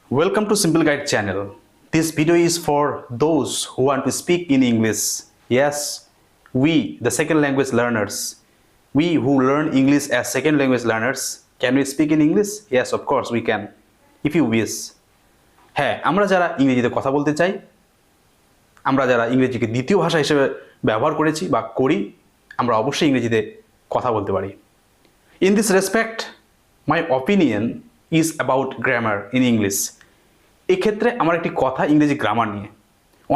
Welcome to Simple Guide channel. This video is for those who want to speak in English. Yes, we, the second language learners, we who learn English as second language learners, can we speak in English? Yes, of course we can, if you wish. হ্যাঁ, আমরা যারা ইংরেজিতে কথা বলতে চাই, আমরা যারা ইংরেজিকে দ্বিতীয় ভাষা হিসেবে ব্যবহার করেছি বা করি, আমরা অবশ্যই ইংরেজিতে কথা বলতে পারি। In this respect, my opinion is about grammar in English. এই ক্ষেত্রে আমার একটি কথা ইংরেজি গ্রামার নিয়ে।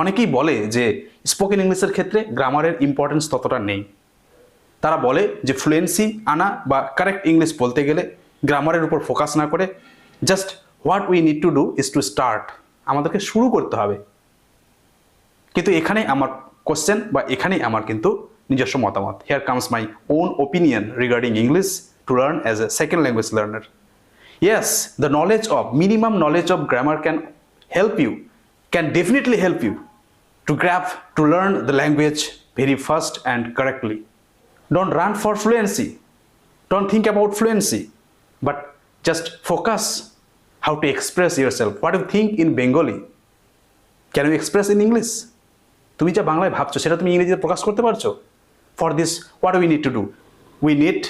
অনেকেই বলে যে স্পোকেন ইংলিশের ক্ষেত্রে গ্রামারের ইম্পর্টেন্স ততটা নেই। তারা বলে যে ফ্লুয়েন্সি আনা বা কারেক্ট ইংলিশ বলতে গেলে গ্রামারের উপর ফোকাস না করে just what we need to do is to start, আমাদেরকে শুরু করতে হবে। কিন্তু এখানেই আমার কোশ্চেন বা এখানেই আমার কিন্তু নিজস্ব মতামত। Here comes my own opinion regarding English to learn as a second language learner. Yes, the knowledge of minimum knowledge of grammar can help you, can definitely help you to learn the language very fast and correctly. Don't run for fluency. Don't think about fluency, but just focus how to express yourself. What you think in Bengali, can you express in English? তুমি যা বাংলায় ভাবছো সেটা তুমি ইংরেজিতে প্রকাশ করতে পারছো? For this, what do we need to do? We need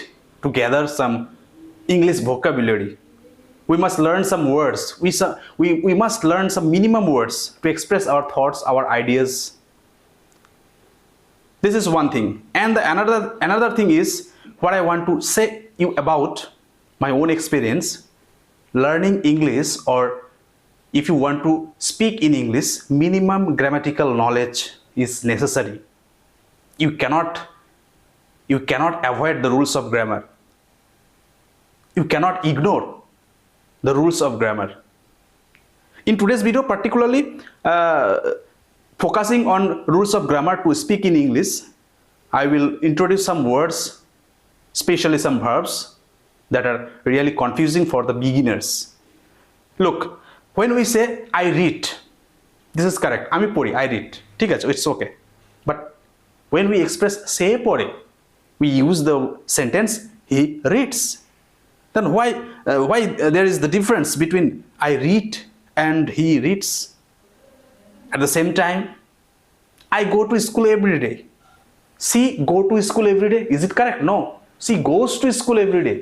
to gather some English vocabulary. We must learn some words. We must learn some minimum words to express our thoughts, our ideas. This is one thing. And another thing is what I want to say you about my own experience. Learning English, or if you want to speak in English, minimum grammatical knowledge is necessary. You cannot avoid the rules of grammar. You cannot ignore the rules of grammar. In today's video, particularly focusing on rules of grammar to speak in English, I will introduce some words, especially some verbs that are really confusing for the beginners. Look, when we say I read, this is correct. Ami pori, I read. ঠিক আছে, it's okay. But when we express se pore, we use the sentence he reads. Then why there is the difference between I read and he reads? At the same time, I go to school every day. She go to school every day. Is it correct? No. She goes to school every day.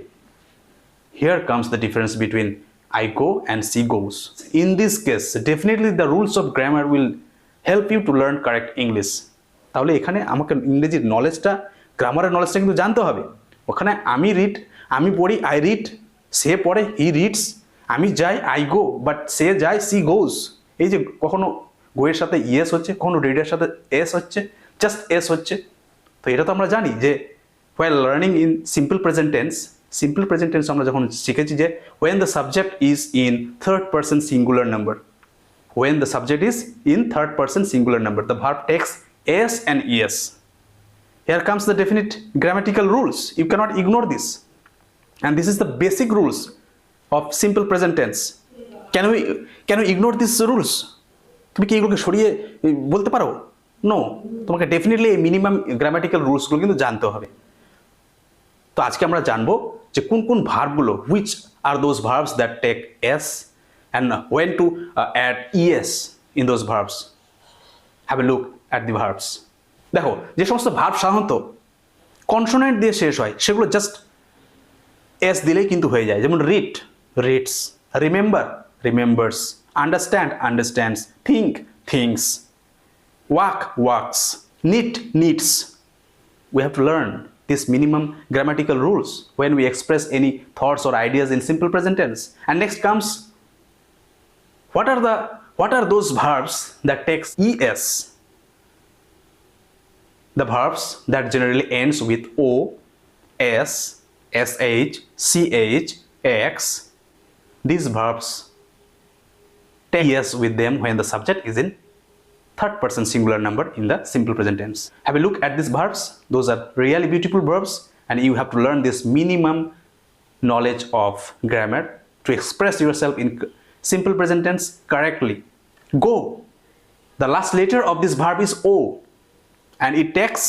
Here comes the difference between I go and she goes. In this case, definitely the rules of grammar will help you to learn correct English. তাহলে এখানে আমাকে ইংরেজির নলেজটা, গ্রামারের নলেজটা কিন্তু জানতে হবে। ওখানে আমি পড়ি আই রিড, সে পড়ে হি রিডস, আমি যাই আই গো, বাট সে যায় সি গোজ। এই যে কখনো গোয়ের সাথে ইয়েস হচ্ছে, কখনো রিডের সাথে এস হচ্ছে, জাস্ট এস হচ্ছে। তো এটা তো আমরা জানি যে while learning in simple present tense আমরা যখন শিখেছি যে when the subject is in third person singular number, when the subject is in third person singular number, the verb takes s and es. Here comes the definite grammatical rules. You cannot ignore this. And this is the basic rules of simple present tense. Can you ignore these rules? তুমি কি এগুলোকে সরিয়ে বলতে পারো? No, তোমাকে definitely এই minimum grammatical রুলসগুলো কিন্তু জানতে হবে। তো আজকে আমরা জানবো যে কোন কোন ভার্বগুলো, which are those verbs that take s and when to add es in those verbs. Have a look at the verbs. দেখো, যে সমস্ত ভার্ব সাধারণত কনসোনেন্ট দিয়ে শেষ হয় সেগুলো জাস্ট এস দিলেই কিন্তু হয়ে যায়। যেমন read, reads, remember, remembers, understand, understands, think, thinks, walk, works, need, needs. We have to learn these minimum grammatical rules when we express any thoughts or ideas in simple present tense. And next comes, what are those verbs that takes es? The verbs that generally ends with o, s, sh, ch, x. These verbs take es with them when the subject is in third person singular number in the simple present tense. Have a look at these verbs. Those are really beautiful verbs, and you have to learn this minimum knowledge of grammar to express yourself in simple present tense correctly. Go. The last letter of this verb is o, and it takes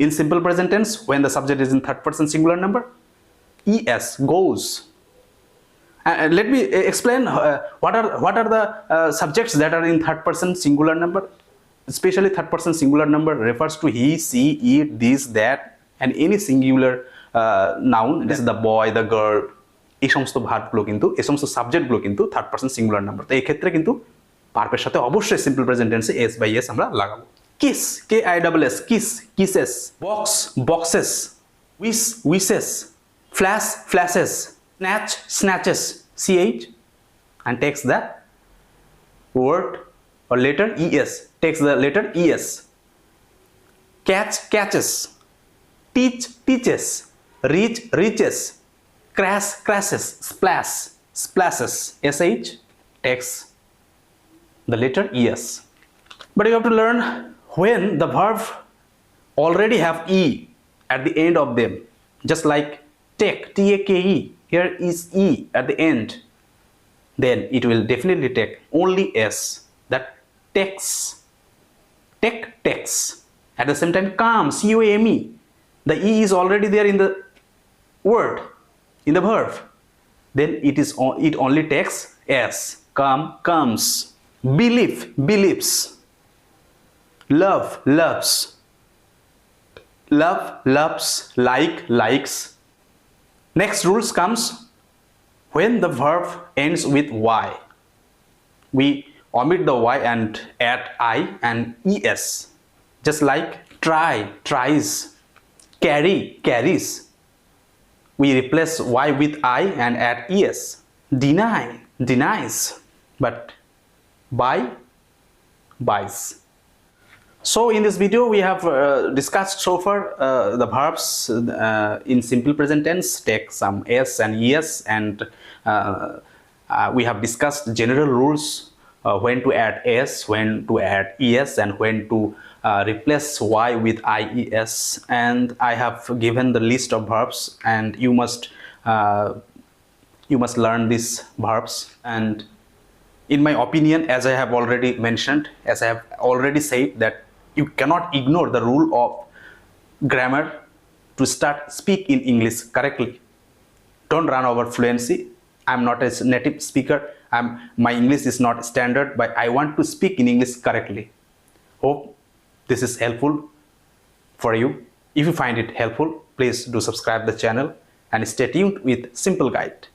in simple present tense when the subject is in third person singular number es, goes. And let me explain what are the subjects that are in third person singular number. Especially third person singular number refers to he, she, it, this, that, and any singular noun. This is the boy, the girl. এই সমস্ত ভার্বগুলো কিন্তু এই সমস্ত সাবজেক্টগুলো কিন্তু third person singular number. তো এই ক্ষেত্রে কিন্তু ভার্বের সাথে অবশ্যই সিম্পল প্রেজেন্ট টেন্সে এস বাই এস আমরা লাগাবো। Kiss, K I double S, kiss, kisses. Box, boxes. Wish, wishes. Flash, flashes. Snatch, snatches, ch, and takes the word or letter es, takes the letter es. Catch, catches. Teach, teaches. Reach, reaches. Crash, crashes. Splash, splashes. sh takes the letter es. But you have to learn when the verb already have e at the end of them, just like take, take, here is e at the end, then it will definitely take only s, that takes, take, takes. At the same time come, come, the e is already there in the word, in the verb, then it only takes s, come, comes. Believe, believes. Love, loves. Love, loves. Like, likes. Next rules comes when the verb ends with y. We omit the y and add I and es. Just like try, tries. Carry, carries. We replace y with I and add es. Deny, denies. But buy, buys. So in this video we have discussed so far the verbs in simple present tense take some s and es, and we have discussed general rules when to add s, when to add es, and when to replace y with ies, and I have given the list of verbs, and you must learn these verbs. And in my opinion, as I have already mentioned, as I have already said, that you cannot ignore the rule of grammar to start speak in English correctly. Don't run over fluency. I'm not a native speaker. My English is not standard, but I want to speak in English correctly. Hope this is helpful for you. If you find it helpful, please do subscribe the channel and stay tuned with Simple Guide.